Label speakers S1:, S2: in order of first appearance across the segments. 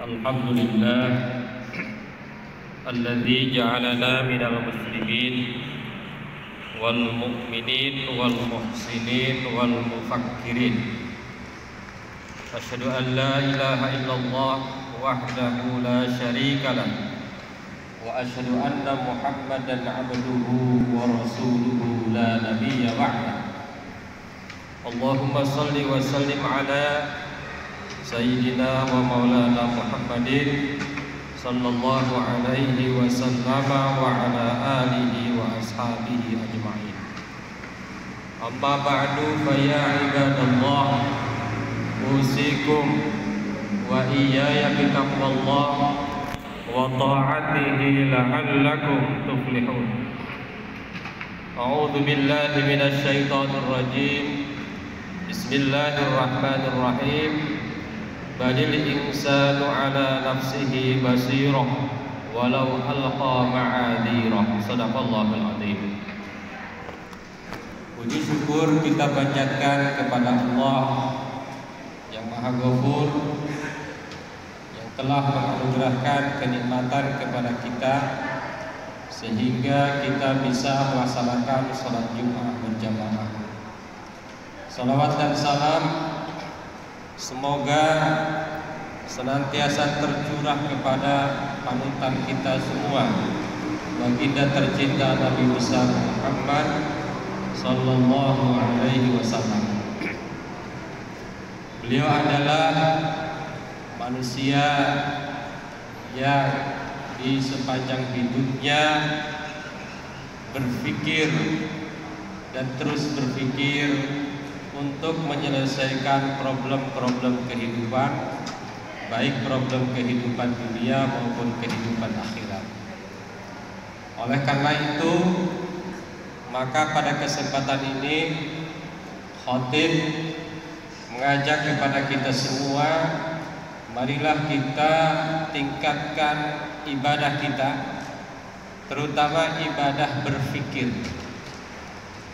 S1: الحمد لله الذي جعلنا من المسلمين والمؤمنين والمحسنين والمفكرين. أشهد أن لا إله إلا الله وحده لا شريك له وأشهد أن محمدا عبده ورسوله لا نبي بعده. اللهم صل وسلم على سيدنا ومولانا محمد صلى الله عليه وسلم وعلى آله وأصحابه أجمعين. أما بعد فيا عباد الله أوصيكم وإياي بتقوى الله وطاعته لعلكم تفلحون. أعوذ بالله من الشيطان الرجيم. بسم الله الرحمن الرحيم. بل الإنسان على نفسه بصيرة ولو ألقى معاذيره. Sadaqallahul Azim. Puji syukur kita panjatkan kepada Allah yang Maha Ghafur, yang telah menganugerahkan kenikmatan kepada kita sehingga kita bisa melaksanakan salat Jumat berjamaah. Salawat dan salam semoga senantiasa tercurah kepada panutan kita semua, baginda tercinta Nabi besar Muhammad sallallahu alaihi wasallam. Beliau adalah manusia yang di sepanjang hidupnya berpikir dan terus berpikir untuk menyelesaikan problem-problem kehidupan, baik problem kehidupan dunia maupun kehidupan akhirat. Oleh karena itu, maka pada kesempatan ini khatib mengajak kepada kita semua, marilah kita tingkatkan ibadah kita, terutama ibadah berfikir.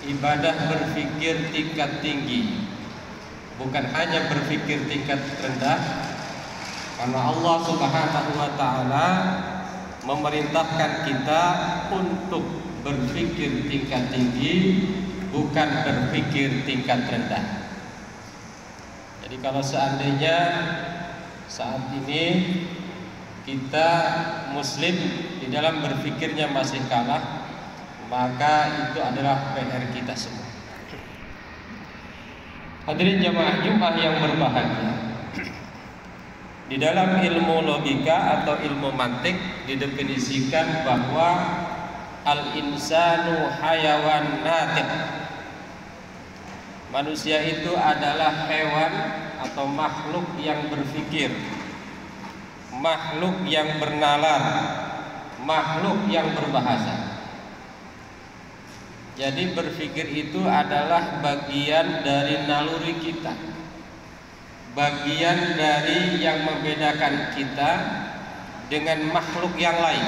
S1: Ibadah berfikir tingkat tinggi, bukan hanya berfikir tingkat rendah, karena Allah Subhanahu wa Ta'ala memerintahkan kita untuk berfikir tingkat tinggi, bukan berfikir tingkat rendah. Jadi kalau seandainya saat ini kita Muslim di dalam berfikirnya masih kalah, maka itu adalah PR kita semua. Hadirin jamaah Jumat yang berbahagia, di dalam ilmu logika atau ilmu mantik didefinisikan bahwa al-insanu hayawan natiq. Manusia itu adalah hewan atau makhluk yang berpikir, makhluk yang bernalar, makhluk yang berbahasa. Jadi berpikir itu adalah bagian dari naluri kita, bagian dari yang membedakan kita dengan makhluk yang lain,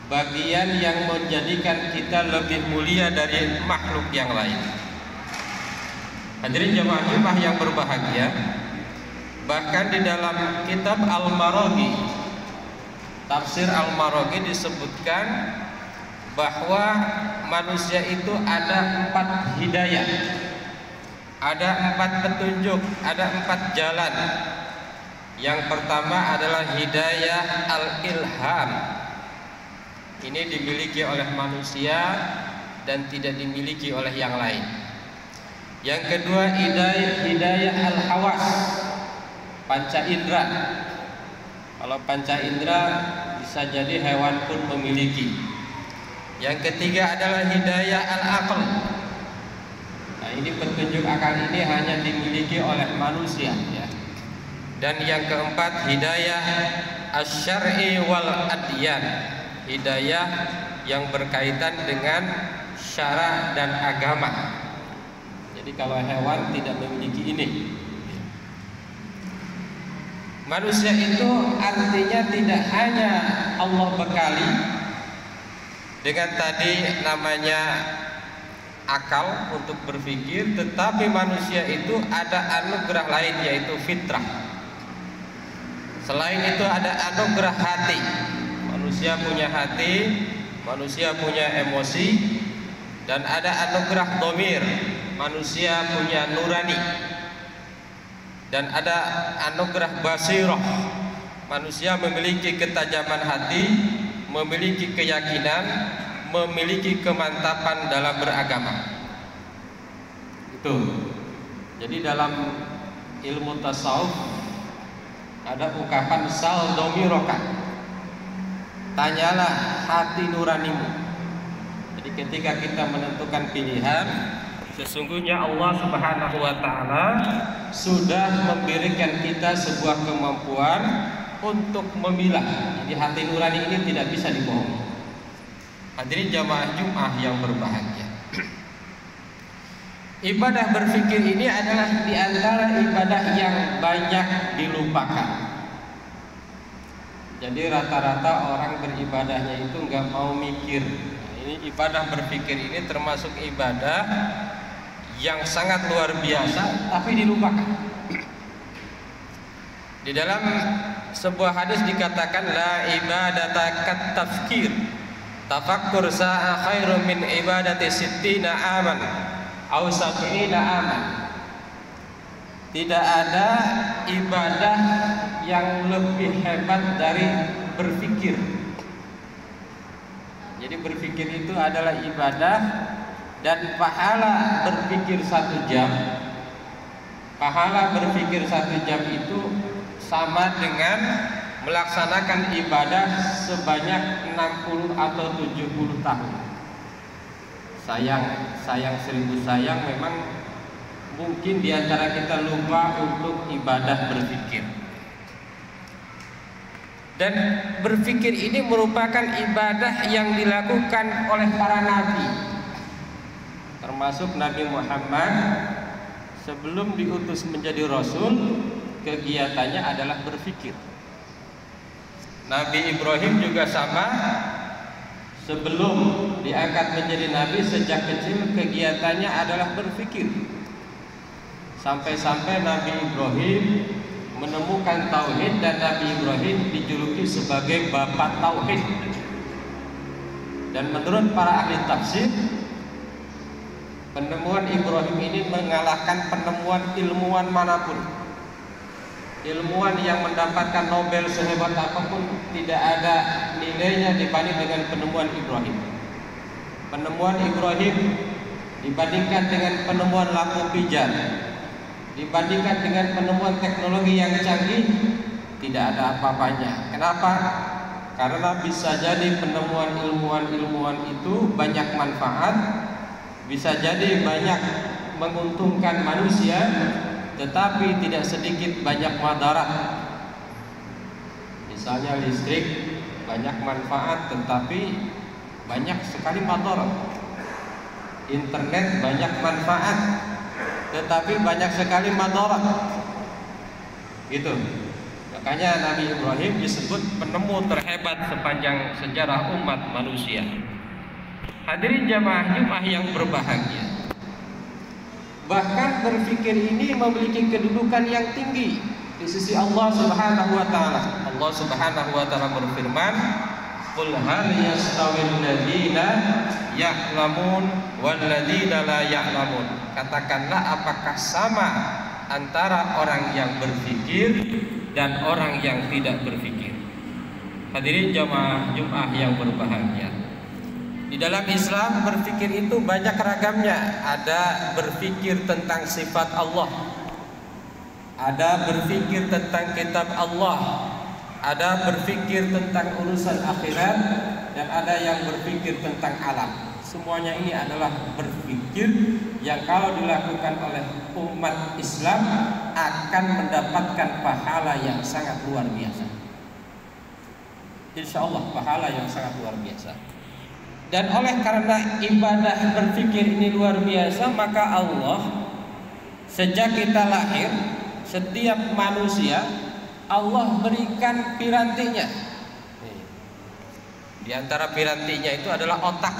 S1: bagian yang menjadikan kita lebih mulia dari makhluk yang lain. Hadirin jamaah Jumat yang berbahagia, bahkan di dalam kitab Al-Maraghi, tafsir Al-Maraghi disebutkan bahwa manusia itu ada 4 hidayah, ada 4 petunjuk, ada 4 jalan. Yang pertama adalah hidayah al-ilham. Ini dimiliki oleh manusia dan tidak dimiliki oleh yang lain. Yang kedua hidayah al-hawas, panca indera. Kalau panca indera bisa jadi hewan pun memiliki. Yang ketiga adalah hidayah al-aql. Nah, ini petunjuk akal ini hanya dimiliki oleh manusia, ya. Dan yang keempat hidayah asy-syar'i wal adyan, hidayah yang berkaitan dengan syara dan agama. Jadi kalau hewan tidak memiliki ini. Manusia itu artinya tidak hanya Allah bekali dengan tadi namanya akal untuk berpikir, tetapi manusia itu ada anugerah lain yaitu fitrah. Selain itu ada anugerah hati. Manusia punya hati, manusia punya emosi, dan ada anugerah dhamir. Manusia punya nurani. Dan ada anugerah basirah. Manusia memiliki ketajaman hati, memiliki keyakinan, memiliki kemantapan dalam beragama. Itu. Jadi dalam ilmu tasawuf ada ungkapan sal domiroka, tanyalah hati nuranimu. Jadi ketika kita menentukan pilihan, sesungguhnya Allah Subhanahu wa Ta'ala sudah memberikan kita sebuah kemampuan untuk memilah. Jadi hati nurani ini tidak bisa dibohongi. Hadirin jamaah Jumat yang berbahagia, ibadah berfikir ini adalah di antara ibadah yang banyak dilupakan. Jadi rata-rata orang beribadahnya itu nggak mau mikir. Ini ibadah berfikir ini termasuk ibadah yang sangat luar biasa, tapi dilupakan. Di dalam sebuah hadis dikatakan la ibadata kat tafkir, tafakkur sa'a khairum min ibadati sittina aman au sab'ina aman. Tidak ada ibadah yang lebih hebat dari berfikir. Jadi berfikir itu adalah ibadah, dan pahala berfikir 1 jam, pahala berfikir 1 jam itu sama dengan melaksanakan ibadah sebanyak 60 atau 70 tahun. Sayang 1000 sayang, memang mungkin diantara kita lupa untuk ibadah berfikir. Dan berfikir ini merupakan ibadah yang dilakukan oleh para nabi, termasuk Nabi Muhammad. Sebelum diutus menjadi rasul, kegiatannya adalah berfikir. Nabi Ibrahim juga sama. Sebelum diangkat menjadi nabi, sejak kecil kegiatannya adalah berfikir. Sampai-sampai Nabi Ibrahim menemukan tauhid, dan Nabi Ibrahim dijuluki sebagai bapak tauhid. Dan menurut para ahli tafsir, penemuan Ibrahim ini mengalahkan penemuan ilmuwan manapun. Ilmuwan yang mendapatkan Nobel sehebat apapun tidak ada nilainya dibanding dengan penemuan Ibrahim. Penemuan Ibrahim dibandingkan dengan penemuan lampu pijar, dibandingkan dengan penemuan teknologi yang canggih, tidak ada apa-apanya. Kenapa? Karena bisa jadi penemuan ilmuwan itu banyak manfaat, bisa jadi banyak menguntungkan manusia, tetapi tidak sedikit banyak madarat. Misalnya listrik banyak manfaat, tetapi banyak sekali madarat. Internet banyak manfaat, tetapi banyak sekali madarat. Gitu. Makanya Nabi Ibrahim disebut penemu terhebat sepanjang sejarah umat manusia. Hadirin jamaah Jumat yang berbahagia, bahkan berfikir ini memiliki kedudukan yang tinggi di sisi Allah Subhanahu wa Ta'ala. Allah Subhanahu wa Ta'ala berfirman, "Qul hal yastawil ladzina ya'lamun wal ladzina la ya'lamun." Katakanlah, apakah sama antara orang yang berfikir dan orang yang tidak berfikir? Hadirin jamaah Jumat yang berbahagia, di dalam Islam berfikir itu banyak ragamnya. Ada berfikir tentang sifat Allah, ada berfikir tentang kitab Allah, ada berfikir tentang urusan akhirat, dan ada yang berfikir tentang alam. Semuanya ini adalah berfikir yang kalau dilakukan oleh umat Islam akan mendapatkan pahala yang sangat luar biasa. Insya Allah pahala yang sangat luar biasa. Dan oleh karena ibadah berfikir ini luar biasa, maka Allah sejak kita lahir, setiap manusia Allah berikan pirantinya. Di antara pirantinya itu adalah otak.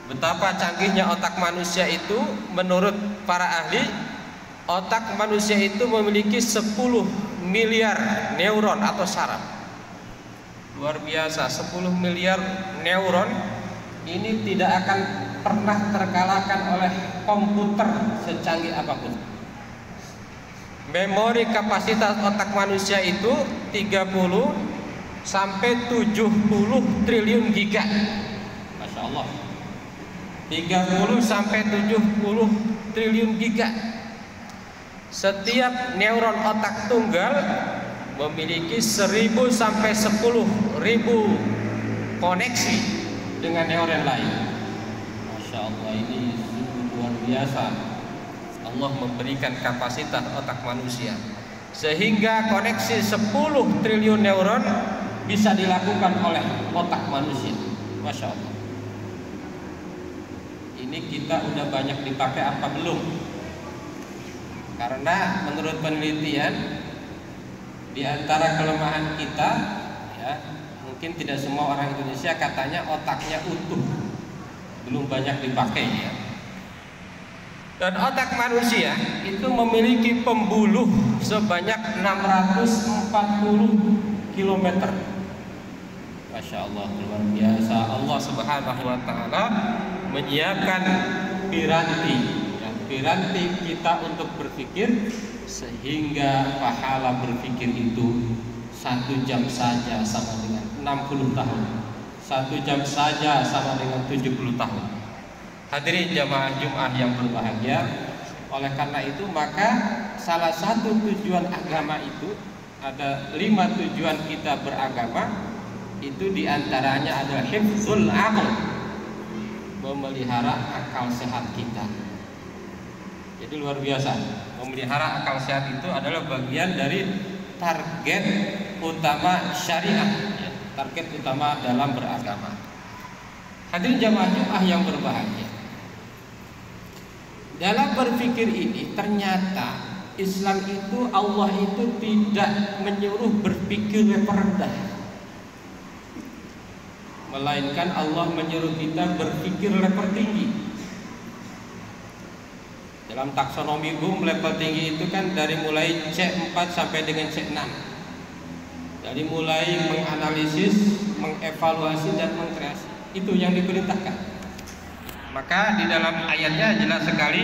S1: Betapa canggihnya otak manusia itu, menurut para ahli, otak manusia itu memiliki 10 miliar neuron atau saraf. Luar biasa, 10 miliar neuron ini tidak akan pernah terkalahkan oleh komputer secanggih apapun. Memori kapasitas otak manusia itu 30 sampai 70 triliun giga. Masya Allah, 30 sampai 70 triliun giga. Setiap neuron otak tunggal memiliki 1000 sampai 10.000 koneksi dengan neuron lain. Masya Allah, ini sungguh luar biasa. Allah memberikan kapasitas otak manusia sehingga koneksi 10 triliun neuron bisa dilakukan oleh otak manusia. Masya Allah. Ini kita udah banyak dipakai apa belum? Karena menurut penelitian, di antara kelemahan kita, ya, mungkin tidak semua orang Indonesia katanya otaknya utuh, belum banyak dipakai, ya. Dan otak manusia itu memiliki pembuluh sebanyak 640 km. Masya Allah, luar biasa. Allah Subhanahu wa Ta'ala menyiapkan piranti, ya, piranti kita untuk berpikir, sehingga pahala berpikir itu 1 jam saja sama dengan 60 tahun, 1 jam saja sama dengan 70 tahun. Hadirin jamaah Jumat yang berbahagia, oleh karena itu maka salah satu tujuan agama itu, ada 5 tujuan kita beragama, itu diantaranya adalah hifzul aql, memelihara akal sehat kita. Jadi luar biasa, memelihara akal sehat itu adalah bagian dari target utama syariat, ya, target utama dalam beragama. Hadirin jamaah Jumat yang berbahagia, dalam berpikir ini ternyata Islam itu, Allah itu tidak menyuruh berpikir rendah, melainkan Allah menyuruh kita berpikir level tinggi. Dalam taksonomi Bloom, level tinggi itu kan dari mulai C4 sampai dengan C6. Dari mulai menganalisis, mengevaluasi dan mengkreasi, itu yang diperintahkan. Maka di dalam ayatnya jelas sekali,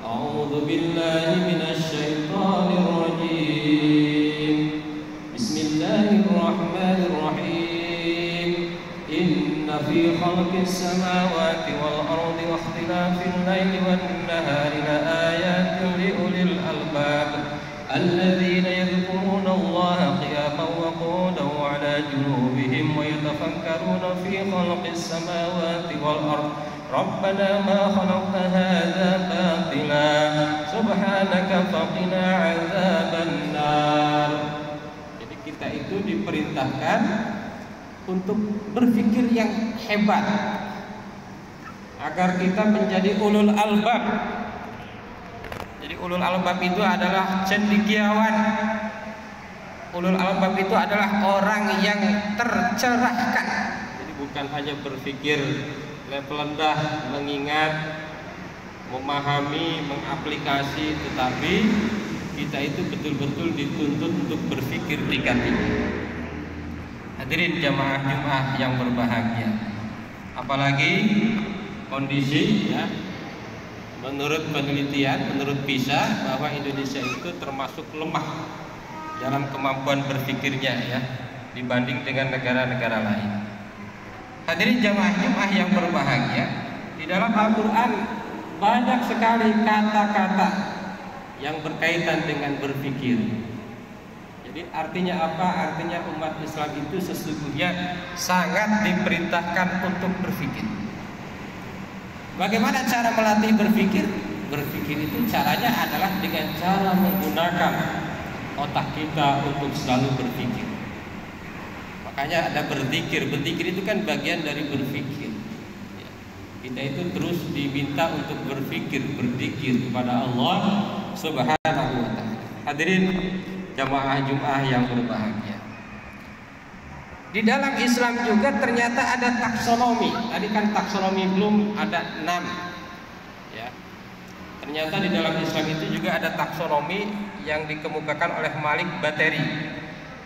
S1: A'udzu billahi minasyaitonir rajim. Bismillahirrahmanirrahim. Inna fi khalqis samawati wal ardi wa ikhtilafil laili wan nahari la ayatin li ulil albab alladzina yadhkuruna Allaha qiyaman wa qu'udan wa 'ala junubihim wa yatafakkaruna fi khalqis samawati wal ardi Rabbana ma khalaqta hadza batila subhanaka faqina 'adzaban nar. Jadi kita itu diperintahkan untuk berpikir yang hebat agar kita menjadi ulul albab. Jadi ulul albab itu adalah cendekiawan. Ulul albab itu adalah orang yang tercerahkan. Jadi bukan hanya berpikir level rendah, mengingat, memahami, mengaplikasi, tetapi kita itu betul-betul dituntut untuk berpikir tingkat tinggi. Hadirin jamaah Jumat yang berbahagia, apalagi kondisi, ya, menurut penelitian, menurut PISA, bahwa Indonesia itu termasuk lemah dalam kemampuan berpikirnya, ya, dibanding dengan negara-negara lain. Hadirin jamaah Jumat yang berbahagia, di dalam Al-Quran banyak sekali kata-kata yang berkaitan dengan berpikir. Jadi artinya apa? Artinya umat Islam itu sesungguhnya sangat diperintahkan untuk berpikir. Bagaimana cara melatih berpikir? Berpikir itu caranya adalah dengan cara menggunakan otak kita untuk selalu berpikir. Makanya ada berzikir. Berzikir itu kan bagian dari berpikir. Kita itu terus diminta untuk berpikir, berzikir kepada Allah Subhanahu wa Ta'ala. Hadirin jamaah Jumat yang berbahagia, di dalam Islam juga ternyata ada taksonomi. Tadi kan taksonomi belum ada 6, ya. Ternyata di dalam Islam itu juga ada taksonomi yang dikemukakan oleh Malik Bateri.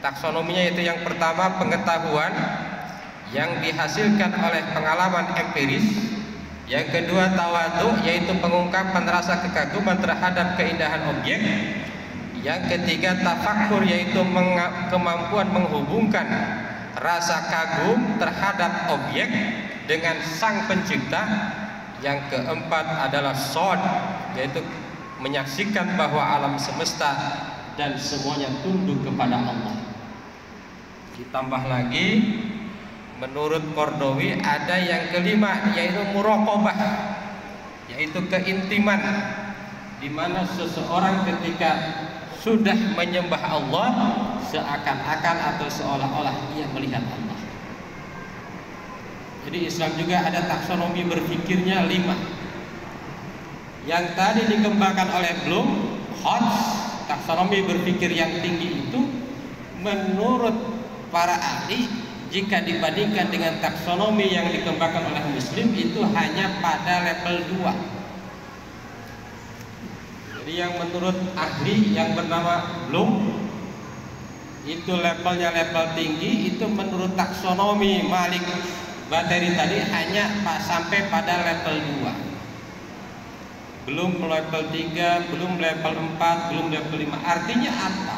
S1: Taksonominya itu yang pertama pengetahuan yang dihasilkan oleh pengalaman empiris. Yang kedua tawadu, yaitu pengungkapan rasa kekaguman terhadap keindahan objek. Yang ketiga tafakkur, yaitu kemampuan menghubungkan rasa kagum terhadap objek dengan sang pencipta. Yang keempat adalah shod, yaitu menyaksikan bahwa alam semesta dan semuanya tunduk kepada Allah. Ditambah lagi menurut Qardawi ada yang kelima, yaitu muraqabah, yaitu keintiman, di mana seseorang ketika sudah menyembah Allah seakan-akan atau seolah-olah ia melihat Allah. Jadi Islam juga ada taksonomi berpikirnya 5. Yang tadi dikembangkan oleh Bloom, Hodge, taksonomi berpikir yang tinggi itu menurut para ahli jika dibandingkan dengan taksonomi yang dikembangkan oleh Muslim itu hanya pada level 2. Jadi yang menurut ahli yang bernama Bloom itu levelnya level tinggi, itu menurut taksonomi Malik Bateri tadi hanya sampai pada level 2. Belum level 3, belum level 4, belum level 5. Artinya apa?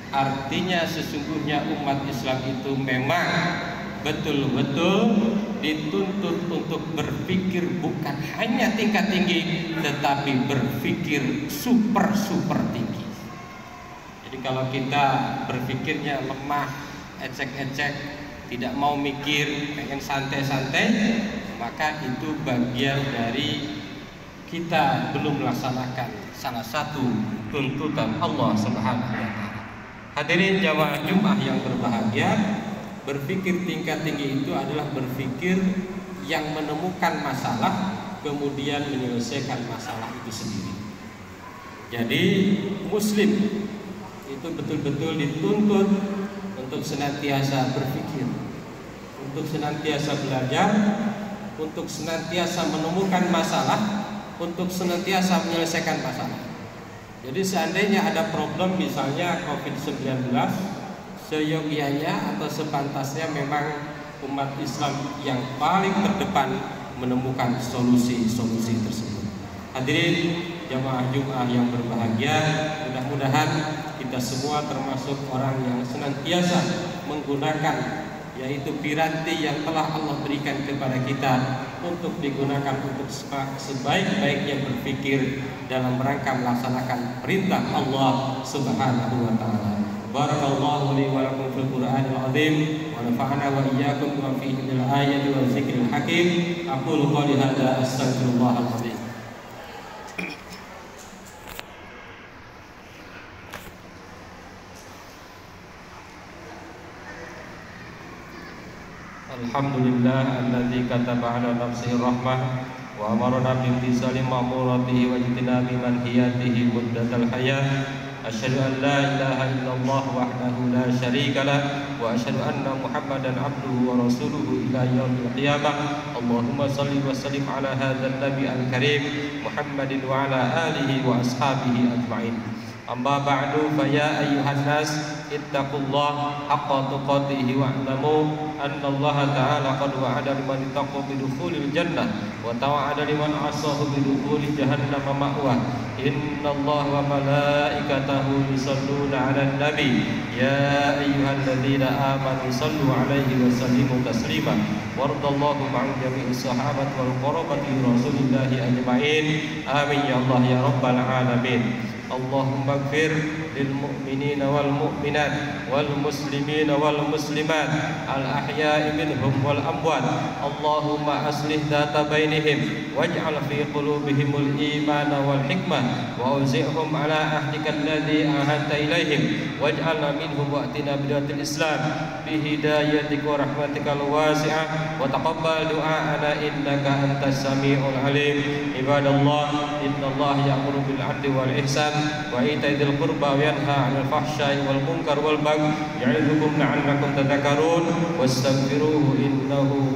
S1: Artinya sesungguhnya umat Islam itu memang betul-betul dituntut untuk berpikir bukan hanya tingkat tinggi, tetapi berpikir super tinggi. Jadi kalau kita berpikirnya lemah, ecek-ecek, tidak mau mikir, pengen santai-santai, maka itu bagian dari kita belum melaksanakan salah satu tuntutan Allah Subhanahu wa taala. Hadirin jamaah Jumat yang berbahagia, berpikir tingkat tinggi itu adalah berpikir yang menemukan masalah kemudian menyelesaikan masalah itu sendiri. Jadi muslim itu betul-betul dituntut untuk senantiasa berpikir, untuk senantiasa belajar, untuk senantiasa menemukan masalah, untuk senantiasa menyelesaikan masalah. Jadi seandainya ada problem misalnya COVID-19, seyogianya atau sepantasnya memang umat Islam yang paling terdepan menemukan solusi-solusi tersebut. Hadirin jamaah Jumat yang berbahagia, mudah-mudahan kita semua termasuk orang yang senantiasa menggunakan yaitu piranti yang telah Allah berikan kepada kita untuk digunakan untuk sebaik-baiknya berpikir dalam rangka melaksanakan perintah Allah Subhanahu wa taala. Barakallahu li wa lakum fil Qur'anil azim wa nafa'ana wa iyyakum bima fihi minal ayati wa dzikril hakim. Aqulu qouli hadza astaghfirullahal azim. Alhamdulillah alladzi kataba ala nafsihi rahmah wa amarna bi imtisali ma'muratihi wa ijtinabi manhiyatihi muddatal hayat. Asyhadu an la ilaha illallah wahdahu la syarika lah wa asyhadu anna Muhammadan abduhu wa rasuluhu ila yaumil qiyamah. Allahumma shalli wa sallim ala hadzal nabi al-karim Muhammadin wa ala alihi wa ashabihi ajma'in. Amma ba'du fa ya ayyuhan nas ittaqullaha haqqa tuqatih wa'lamu anna Allah ta'ala qad wa'ada liman ittaqu bidukhulil jannah wa tawa'ada liman 'asahu bidukhuli jahannam ma'wa. Innallaha wa malaikatahu yusholluna 'alan nabi ya ayyuhalladzina amanu shallu 'alaihi wa sallimu taslima. Wardallahu ma'al jami'i sahabat wal qarabati rasulillahi ajma'in. Amin ya Allah ya rabbal alamin. Allahumma ighfir lil mu'minina wal mu'minat wal muslimina wal muslimat al ahya'i minhum wal amwat. Allahumma aslih dhata bainihim waj'al fi qulubihimul imana wal hikmah wa auzi'hum ala ahdika alladhi ahadta ilaihim waj'alna minhum wa'tina bidatil islam bi hidayatika wa rahmatikal wasi'ah wa taqabbal du'aana innaka antas sami'ul alim. Ibadallah, innallaha ya'muru bil 'adli wal ihsan wa itaidil qurba wa yanha 'anil fahsya'i wal munkar wal baghi ya'idukum la'allakum tadhakkarun wastaghfiruhu innahu